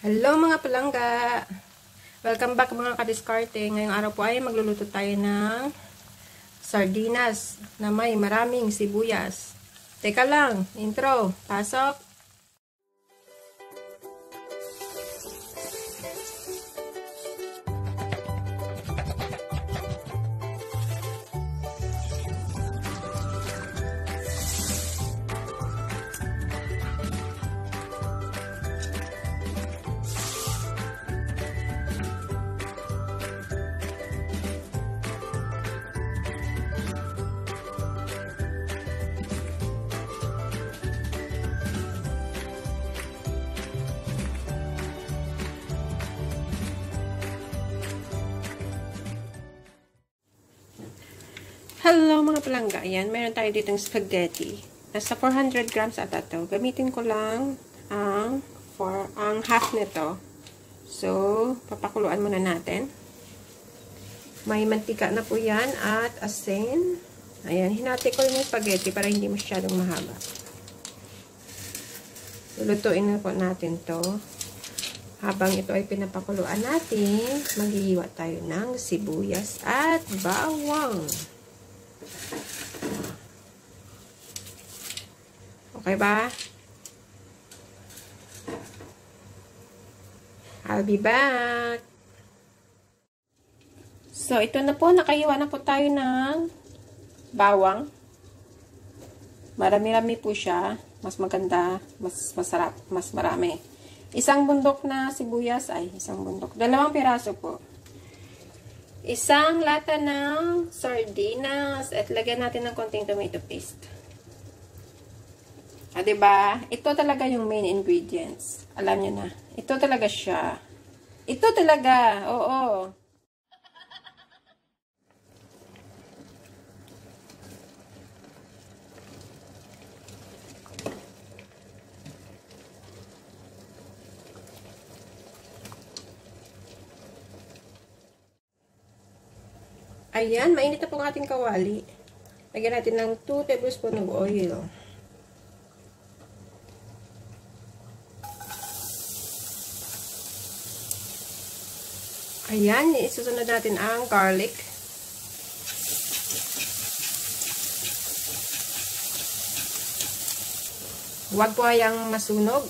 Hello mga palangga! Welcome back mga kadiskarte. Ngayong araw po ay magluluto tayo ng sardinas na may maraming sibuyas. Teka lang, intro, pasok! Hello mga palangga, ayan, meron tayo ditong spaghetti. Nasa 400 grams ata to. Gamitin ko lang ang half nito. So, papakuluan muna natin. May mantika na po yan at asin. Ayan, hinati ko yung spaghetti para hindi masyadong mahaba. Lulutuin na po natin to. Habang ito ay pinapakuluan natin, maghihiwa tayo ng sibuyas at bawang. Okay ba? I'll be back. So, ito na po. Nakahiwa na po tayo ng bawang. Marami-rami po siya. Mas maganda, mas masarap, mas marami. Isang bundok na sibuyas. Ay, isang bundok. 2 piraso po. Isang lata ng sardinas. At lagyan natin ng konting tomato paste. Ah, diba? Ito talaga yung main ingredients. Alam nyo na. Ito talaga siya. Ito talaga. Oo. Ayan. Mainit na po ang ating kawali. Lagyan natin ng 2 tablespoons of oil. Ayan, isusunod natin ang garlic. Huwag po hayang masunog.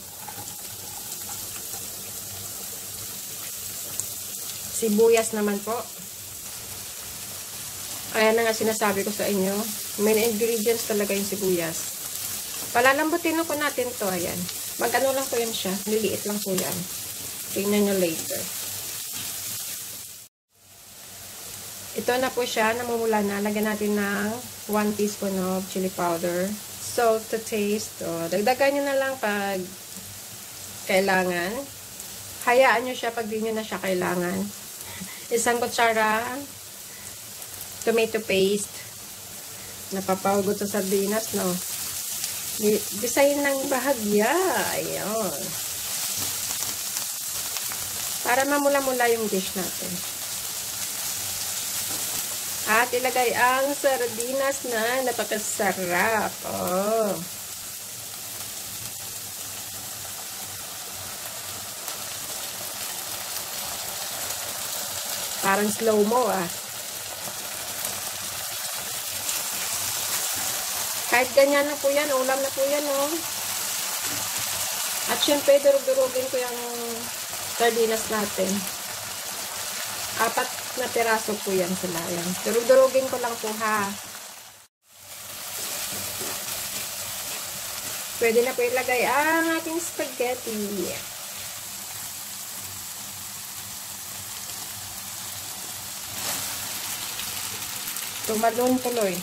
Sibuyas naman po. Ayan na nga sinasabi ko sa inyo. Main ingredients talaga yung sibuyas. Palalambutin po natin to. Ayan. Mag-ano lang po yan siya. Liliit lang po yan. Tingnan nyo later. Ito na po siya, namumula na. Lagyan natin ng 1 teaspoon of chili powder. Salt to taste. O, dagdagan nyo na lang pag kailangan. Hayaan nyo siya pag di nyo na siya kailangan. Isang kutsara tomato paste. Napapaugot sa sardinas, no? Bisayin ng bahagya. Ayun. Para mamula-mula yung dish natin. At ilagay ang sardinas na napakasarap. Oh. Parang slow-mo ah. Kahit ganyan na po yan, ulam na po yan oh. At syempre, durug-durugin ko yung sardinas natin. 4 na piraso po yan sila. Yan. Durug-durugin ko lang po ha. Pwede na po ilagay ang ating spaghetti. Tumalon tuloy.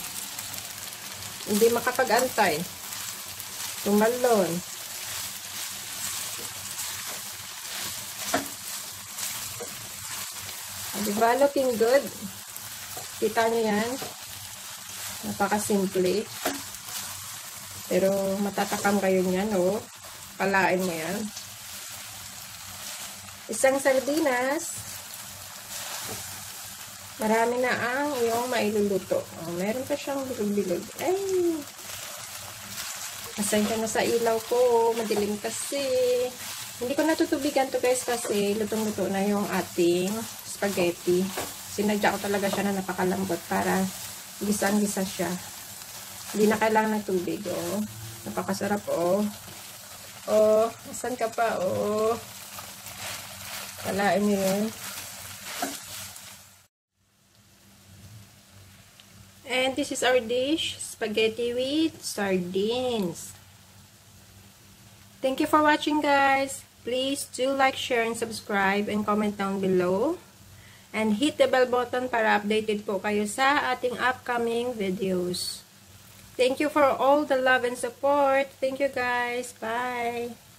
Hindi makapag-antay. Tumalon. Diba? Looking good. Kita nyo yan. Napakasimple. Pero matatakam kayo niyan, oh. Palain mo yan. Isang sardinas. Marami na ang iyong mailuluto. Oh, meron pa siyang bilog-bilog. Ay! Pasensya na sa ilaw ko. Madilim kasi. Hindi ko natutubigan to guys kasi lutong-luto na yung ating spaghetti. Sinadya ko talaga siya na napakalambot para gisang-gisa siya. Hindi na kailangan ng tubig, oh. Napakasarap, oh. Oh, asan ka pa, oh. Kalain niyo yun. And this is our dish, spaghetti with sardines. Thank you for watching, guys. Please do like, share, and subscribe, and comment down below. And hit the bell button para updated po kayo sa ating upcoming videos. Thank you for all the love and support. Thank you, guys. Bye.